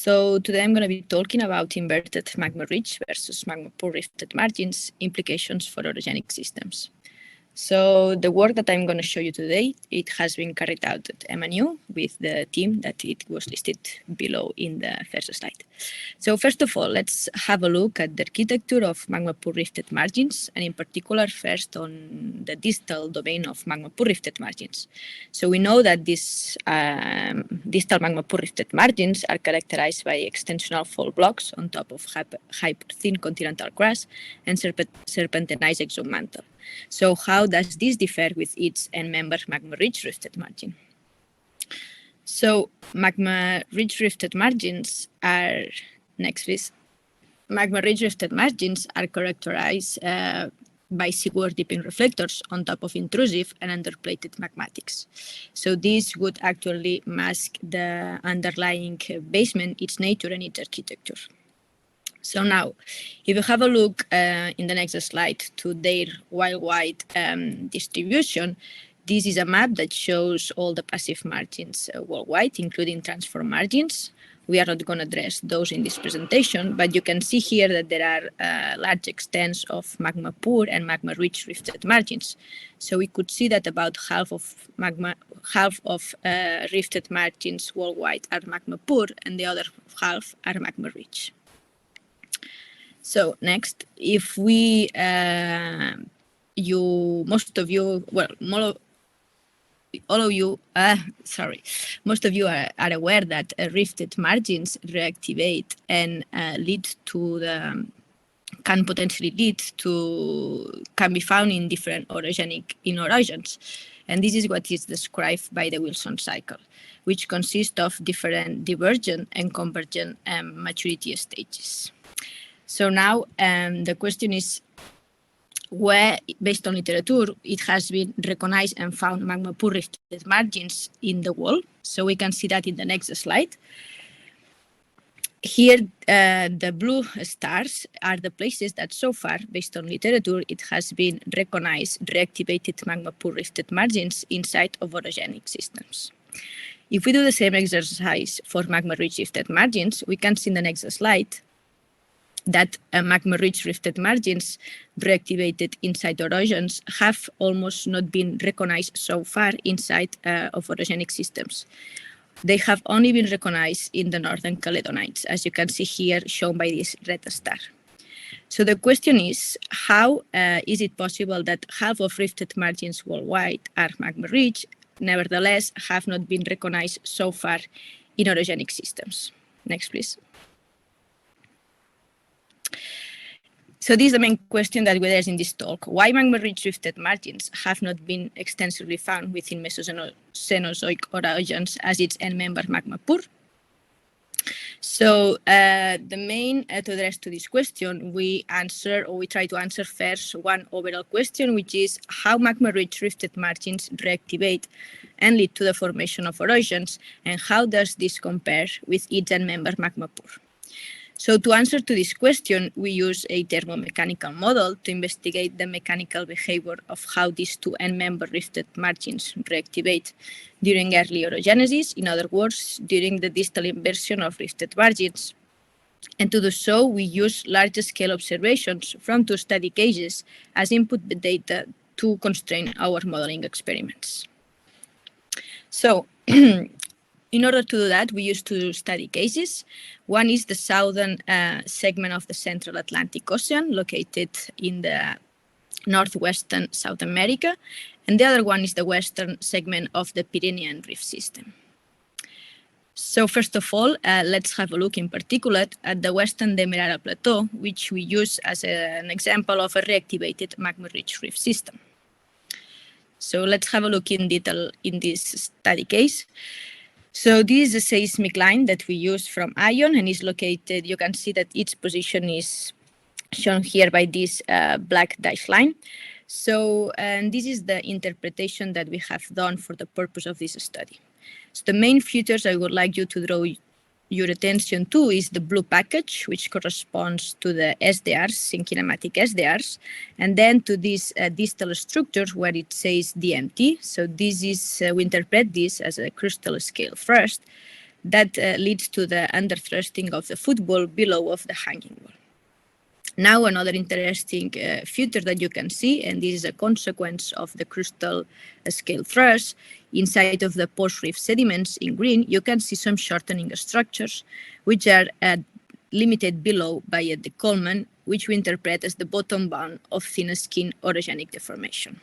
So today I'm going to be talking about inverted magma-rich versus magma-poor rifted margins, implications for orogenic systems. So the work that I'm going to show you today, it has been carried out at MNU with the team that it was listed below in the first slide. So first of all, let's have a look at the architecture of magma-poor rifted margins, and in particular first on the distal domain of magma-poor rifted margins. So we know that these distal magma-poor rifted margins are characterized by extensional fault blocks on top of hyper-thin continental crust and serpentinized exomantle. So how does this differ with its end-member magma-rich rifted margin? So magma-rich rifted margins are, next please, magma-rich rifted margins are characterized by seaward dipping reflectors on top of intrusive and underplated magmatics. So this would actually mask the underlying basement, its nature and its architecture. So now, if you have a look in the next slide to their worldwide distribution, this is a map that shows all the passive margins worldwide, including transform margins. We are not going to address those in this presentation, but you can see here that there are large extents of magma-poor and magma-rich rifted margins. So we could see that about half of rifted margins worldwide are magma-poor, and the other half are magma-rich. So next, if we, most of you are aware that rifted margins reactivate and can be found in different orogens. And this is what is described by the Wilson cycle, which consists of different divergent and convergent maturity stages. So now the question is where, based on literature, it has been recognized and found magma-poor rifted margins in the world. So we can see that in the next slide. Here, the blue stars are the places that so far, based on literature, it has been recognized reactivated magma-poor rifted margins inside of orogenic systems. If we do the same exercise for magma-rich rifted margins, we can see in the next slide that magma-rich rifted margins reactivated inside orogens have almost not been recognized so far inside of orogenic systems. They have only been recognized in the Northern Caledonites, as you can see here shown by this red star. So the question is, how is it possible that half of rifted margins worldwide are magma-rich, nevertheless have not been recognized so far in orogenic systems? Next, please. So this is the main question that we address in this talk. Why magma-rich rifted margins have not been extensively found within Mesozoic orogens as its end-member magma-poor? So the main to address to this question, we try to answer first one overall question, which is how magma-rich rifted margins reactivate and lead to the formation of orogens, and how does this compare with its end-member magma-poor? So to answer to this question, we use a thermo-mechanical model to investigate the mechanical behavior of how these two end-member rifted margins reactivate during early orogenesis, in other words, during the distal inversion of rifted margins. And to do so, we use large-scale observations from two study cases as input data to constrain our modeling experiments. So, in order to do that, we use two study cases. One is the southern segment of the Central Atlantic Ocean, located in the northwestern South America, and the other one is the western segment of the Pyrenean Reef System. So first of all, let's have a look in particular at the western Demerara Plateau, which we use as an example of a reactivated magma-rich reef system. So let's have a look in detail in this study case. So this is a seismic line that we use from ION and is located, you can see that its position is shown here by this black dashed line. So, and this is the interpretation that we have done for the purpose of this study. So the main features I would like you to draw your attention to is the blue package, which corresponds to the SDRs, synkinematic SDRs, and then to these distal structures where it says DMT. So this is, we interpret this as a crystal scale first. that leads to the underthrusting of the footwall below of the hanging wall. Now, another interesting feature that you can see, and this is a consequence of the crustal scale thrust, inside of the post-reef sediments in green, you can see some shortening structures, which are limited below by a decollement, which we interpret as the bottom bound of thin skin orogenic deformation.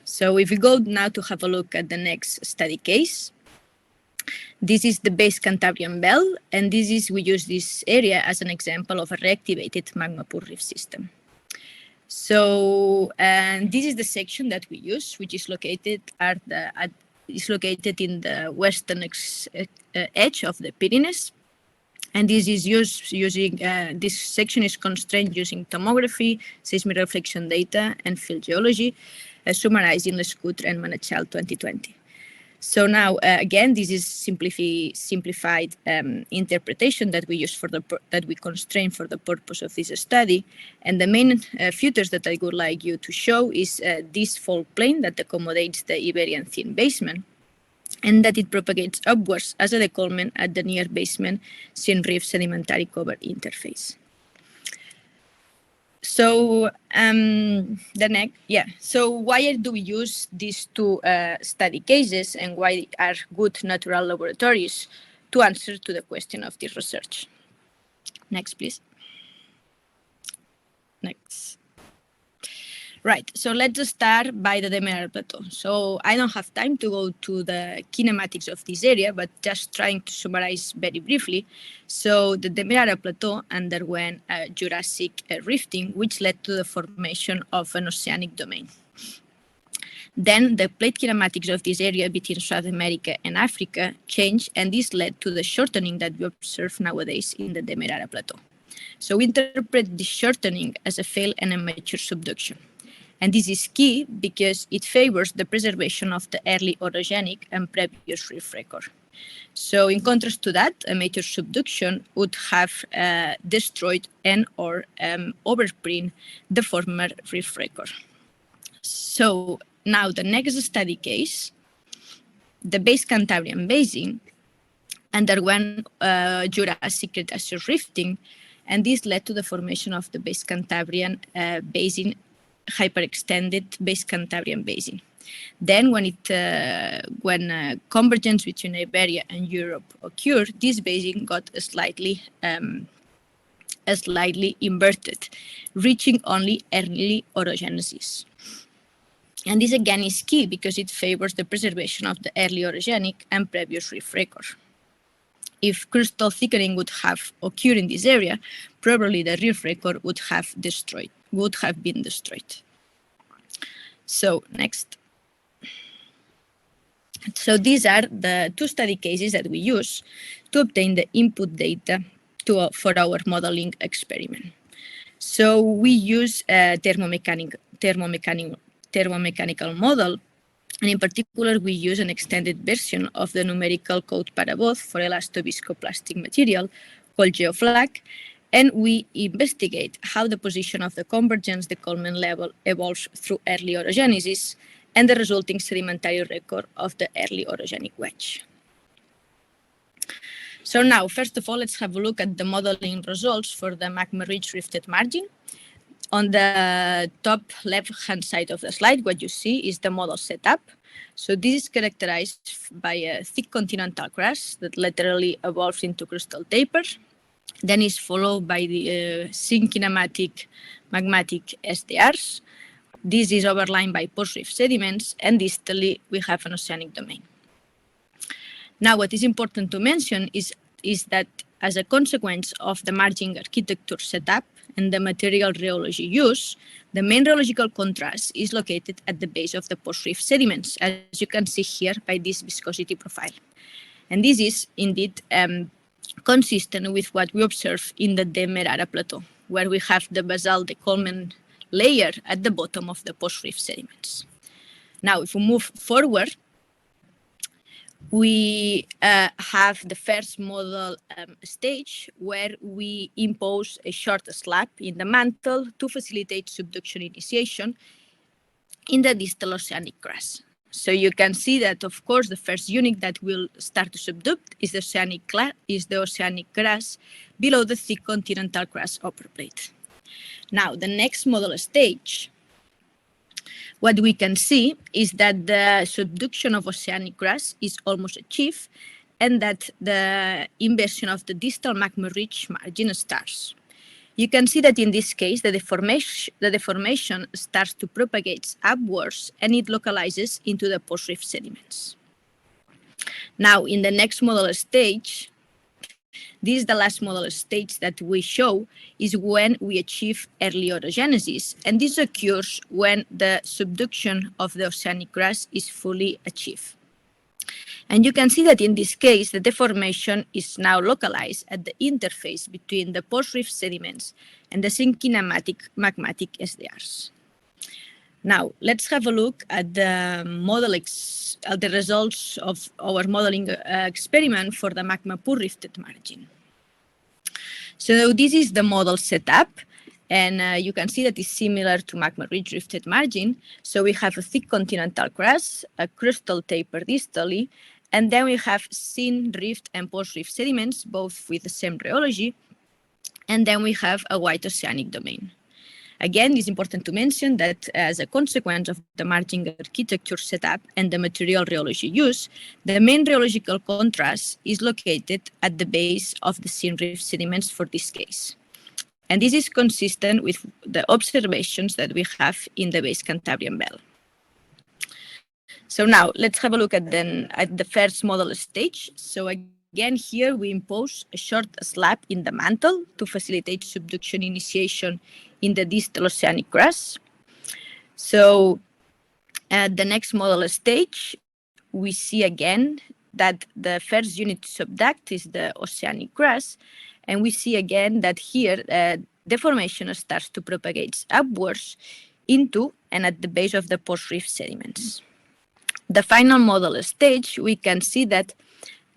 So if we go now to have a look at the next study case, this is the base Cantabrian belt, and we use this area as an example of a reactivated magma-poor reef system. So, and this is the section that we use, which is located in the western edge of the Pyrenees. And this is using this section is constrained using tomography, seismic reflection data, and field geology, summarized in Lescutre and Manachal 2020. So now, again, this is simplified interpretation that we use that we constrain for the purpose of this study. And the main features that I would like you to show is this fault plane that accommodates the Iberian thin basement, and that it propagates upwards as a decollement at the near basement Sien Reef sedimentary cover interface. So So why do we use these two study cases, and why are good natural laboratories to answer to the question of this research? Next, please. Next. Right, so let's start by the Demerara Plateau. So I don't have time to go to the kinematics of this area, but just trying to summarize very briefly. So the Demerara Plateau underwent Jurassic rifting, which led to the formation of an oceanic domain. Then the plate kinematics of this area between South America and Africa changed, and this led to the shortening that we observe nowadays in the Demerara Plateau. So we interpret this shortening as a failed and immature subduction. And this is key because it favors the preservation of the early orogenic and previous reef record. So in contrast to that, a major subduction would have destroyed and or overprint the former reef record. So now the next study case, the base Cantabrian Basin underwent Jurassic Cretaceous rifting, and this led to the formation of the base Cantabrian Basin, hyperextended base Cantabrian Basin. Then when convergence between Iberia and Europe occurred, this basin got slightly inverted, reaching only early orogenesis. And this again is key because it favors the preservation of the early orogenic and previous reef record. If crustal thickening would have occurred in this area, probably the reef record would have been destroyed. So next. So these are the two study cases that we use to obtain the input data for our modeling experiment. So we use a thermo-mechanical model, and in particular, we use an extended version of the numerical code paraboth for elastoviscoplastic material called GeoFlag, and we investigate how the position of the convergence decollement level evolves through early orogenesis and the resulting sedimentary record of the early orogenic wedge. So now, first of all, let's have a look at the modeling results for the magma-rich rifted margin. On the top left-hand side of the slide, what you see is the model setup. So this is characterized by a thick continental crust that laterally evolves into crustal taper. Then is followed by the synkinematic magmatic SDRs. This is overlain by post-reef sediments, and distally we have an oceanic domain. Now, what is important to mention is that as a consequence of the margin architecture setup and the material rheology use, the main rheological contrast is located at the base of the post-reef sediments, as you can see here by this viscosity profile. And this is indeed consistent with what we observe in the Demerara Plateau, where we have the basal decollement layer at the bottom of the post-reef sediments. Now, if we move forward, we have the first model stage where we impose a short slab in the mantle to facilitate subduction initiation in the distal oceanic crust. So you can see that, of course, the first unit that will start to subduct is the oceanic crust below the thick continental crust upper plate. Now, the next model stage, what we can see is that the subduction of oceanic crust is almost achieved, and that the inversion of the distal magma-rich margin starts. You can see that in this case, the deformation starts to propagate upwards, and it localizes into the post-rift sediments. Now, in the next model stage, this is the last model stage that we show, is when we achieve early orogenesis, and this occurs when the subduction of the oceanic crust is fully achieved. And you can see that in this case, the deformation is now localized at the interface between the post-rift sediments and the synkinematic magmatic SDRs. Now, let's have a look at the results of our modeling experiment for the magma-poor rifted margin. So this is the model setup, and you can see that it's similar to magma-rich rifted margin. So we have a thick continental crust, a crustal taper distally, and then we have syn, rift, and post-rift sediments, both with the same rheology, and then we have a white oceanic domain. Again, it's important to mention that as a consequence of the margin architecture setup and the material rheology use, the main rheological contrast is located at the base of the syn rift sediments for this case. And this is consistent with the observations that we have in the base Cantabrian belt. So now let's have a look at the first model stage. So again, here we impose a short slab in the mantle to facilitate subduction initiation in the distal oceanic crust. So at the next model stage, we see again that the first unit to subduct is the oceanic crust, and we see again that here deformation starts to propagate upwards into and at the base of the post-rift sediments. The final model stage, we can see that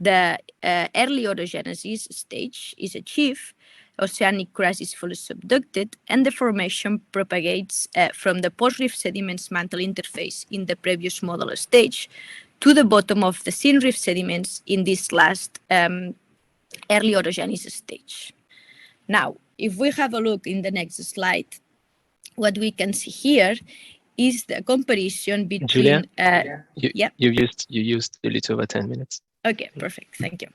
the early orogenesis stage is achieved, oceanic crust is fully subducted, and the formation propagates from the post-rift sediments mantle interface in the previous model stage to the bottom of the syn rift sediments in this last early orogenesis stage. Now, if we have a look in the next slide, what we can see here is the comparison between... Julia, you used a little over 10 minutes. Okay, perfect. Thank you.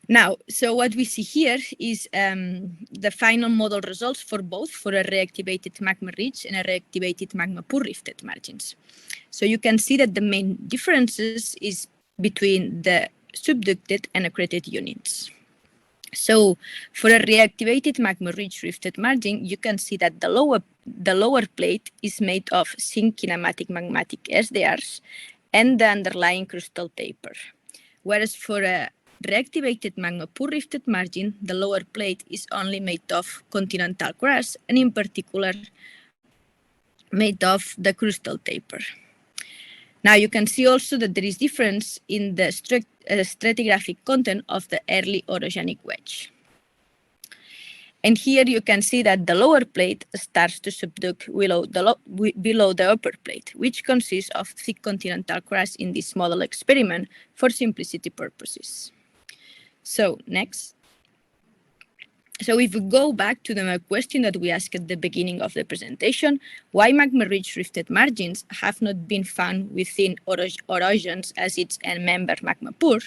Now, so what we see here is the final model results for both, for a reactivated magma-rich and a reactivated magma-poor rifted margins. So you can see that the main differences is between the subducted and accreted units. So for a reactivated magma-rich rifted margin, you can see that the lower plate is made of synkinematic magmatic SDRs and the underlying crustal taper. Whereas for a reactivated magma-poor rifted margin, the lower plate is only made of continental crust, and in particular made of the crustal taper. Now you can see also that there is difference in the stratigraphic content of the early orogenic wedge. And here you can see that the lower plate starts to subduct below the upper plate, which consists of thick continental crust in this model experiment for simplicity purposes. So next. So if we go back to the question that we asked at the beginning of the presentation, why magma-rich rifted margins have not been found within orogens as its end member magma-poor.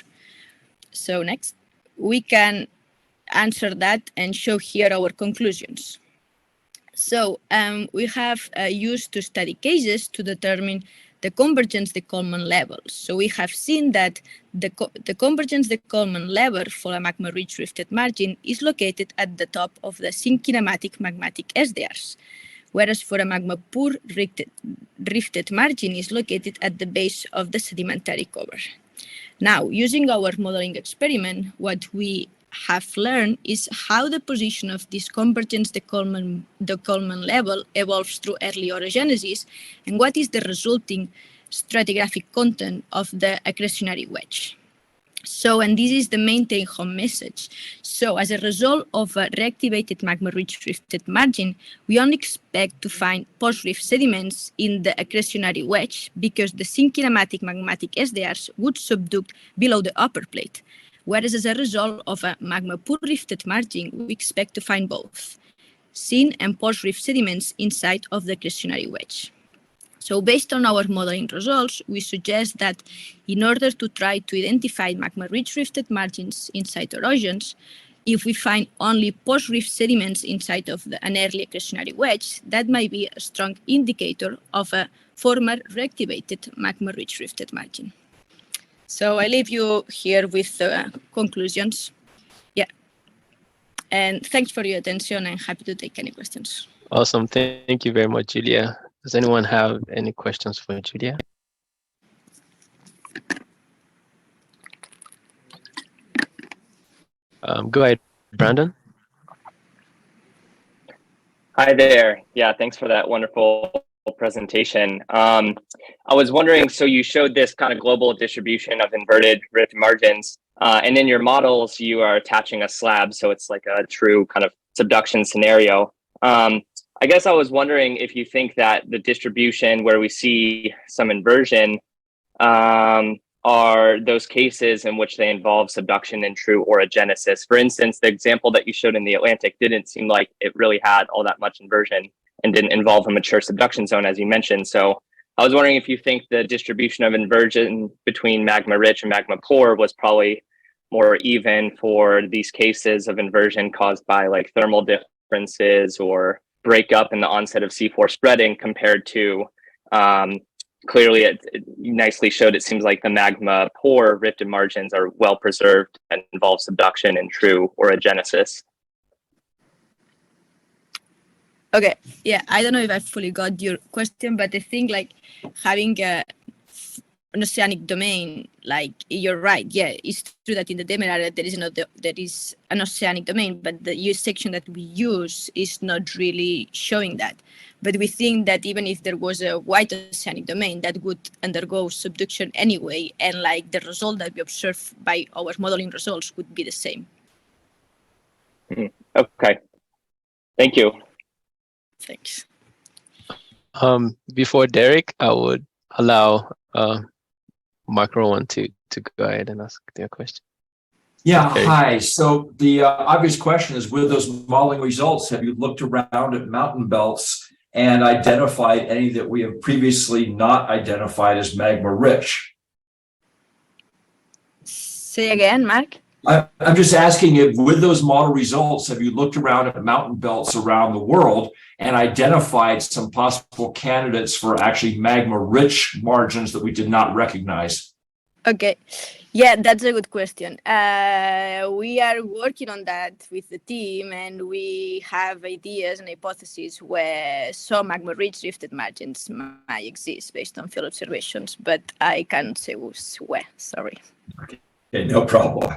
So next, we can answer that and show here our conclusions. So we have used to study cases to determine the convergence de-Coleman levels. So we have seen that the convergence de-Coleman level for a magma-rich rifted margin is located at the top of the synkinematic magmatic SDRs, whereas for a magma-poor rifted margin is located at the base of the sedimentary cover. Now, using our modeling experiment, what we have learned is how the position of this convergence de-Coleman level evolves through early orogenesis, and what is the resulting stratigraphic content of the accretionary wedge. So, and this is the main take-home message. So, as a result of a reactivated magma-rich rifted margin, we only expect to find post-rift sediments in the accretionary wedge because the synkinematic magmatic SDRs would subduct below the upper plate. Whereas as a result of a magma-poor rifted margin, we expect to find both syn and post-rift sediments inside of the accretionary wedge. So based on our modeling results, we suggest that in order to try to identify magma-rich rifted margins inside Orogens, if we find only post-rift sediments inside of an early accretionary wedge, that might be a strong indicator of a former reactivated magma-rich rifted margin. So I leave you here with the conclusions. Yeah. And thanks for your attention. I'm happy to take any questions. Awesome. Thank you very much, Julia. Does anyone have any questions for Julia? Go ahead, Brandon. Hi there. Yeah, thanks for that wonderful presentation. I was wondering, so you showed this kind of global distribution of inverted rift margins, and in your models, you are attaching a slab, so it's like a true kind of subduction scenario. I guess I was wondering if you think that the distribution where we see some inversion are those cases in which they involve subduction and true orogenesis. For instance, the example that you showed in the Atlantic didn't seem like it really had all that much inversion and didn't involve a mature subduction zone, as you mentioned. So I was wondering if you think the distribution of inversion between magma-rich and magma-poor was probably more even for these cases of inversion caused by like thermal differences or breakup in the onset of C4 spreading compared to clearly it nicely showed it seems like the magma-poor rifted margins are well preserved and involve subduction and true orogenesis. Okay, yeah, I don't know if I fully got your question, but I think like having an oceanic domain, like you're right. Yeah, it's true that in the Demerara there is an oceanic domain, but the use section that we use is not really showing that. But we think that even if there was a wide oceanic domain, that would undergo subduction anyway, and like the result that we observe by our modeling results would be the same. Okay, thank you. Thanks. Before Derek, I would allow Mark Rowan to go ahead and ask their question. Yeah, hi. So the obvious question is, with those modeling results, have you looked around at mountain belts and identified any that we have previously not identified as magma-rich? Say again, Mark? I'm just asking if with those model results, have you looked around at mountain belts around the world and identified some possible candidates for actually magma-rich margins that we did not recognize? Okay. Yeah, that's a good question. We are working on that with the team, and we have ideas and hypotheses where some magma-rich rifted margins might exist based on field observations, but I can't say where, sorry. Okay, no problem.